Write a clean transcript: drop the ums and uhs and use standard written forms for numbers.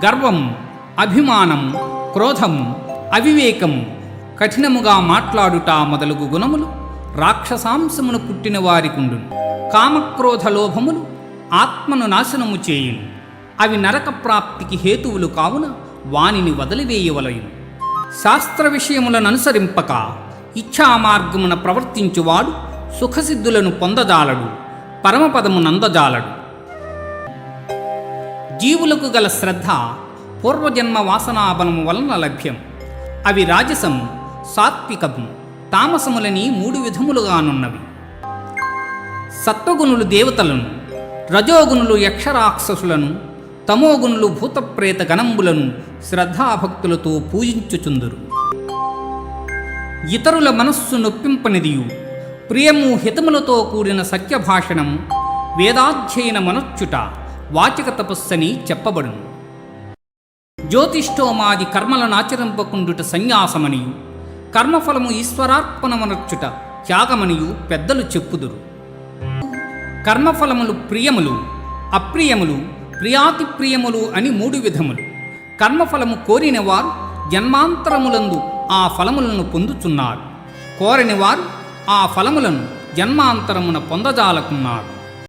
గర్వం, అభిమానం, క్రోధం, అవివేకం, కఠినముగా మాట్లాడుట మొదలగు గుణములు రాక్షసాంశమును పుట్టిన వారికుండును. కామక్రోధ లోభములు ఆత్మను నాశనము చేయును. అవి నరక ప్రాప్తికి హేతువులు కావున వానిని వదిలివేయవలయును. శాస్త్ర విషయములను అనుసరింపక ఇచ్ఛామార్గమున ప్రవర్తించువాడు సుఖసిద్ధులను పొందజాలడు, పరమపదము నందజాలడు. జీవులకు గల శ్రద్ధ పూర్వజన్మ వాసనాబలము వలన లభ్యం. అవి రాజసం, సాత్వికము, తామసములని 3 విధములుగానున్నవి. సత్వగుణులు దేవతలను, రజోగుణులు యక్షరాక్షసులను, తమోగుణులు భూతప్రేత గణంబులను శ్రద్ధాభక్తులతో పూజించుచుందురు. ఇతరుల మనస్సు నొప్పింపనిదియు ప్రియము హితములతో కూడిన సత్యభాషణము, వేదాధ్యయనమనొచ్చుట వాచిక తపస్సని చెప్పబడును. జ్యోతిష్ఠోమాది కర్మలనాచరింపకుండుట సన్యాసమనియు, కర్మఫలము ఈశ్వరార్పణమనొచ్చుట త్యాగమనియు పెద్దలు చెప్పుదురు. కర్మఫలములు ప్రియములు, అప్రియములు, ప్రియాతి ప్రియములు అని 3 విధములు. కర్మఫలము కోరిన వారు జన్మాంతరములందు ఆ ఫలములను పొందుచున్నారు. కోరని వారు ఆ ఫలములను జన్మాంతరమున పొందజాలకున్నారు.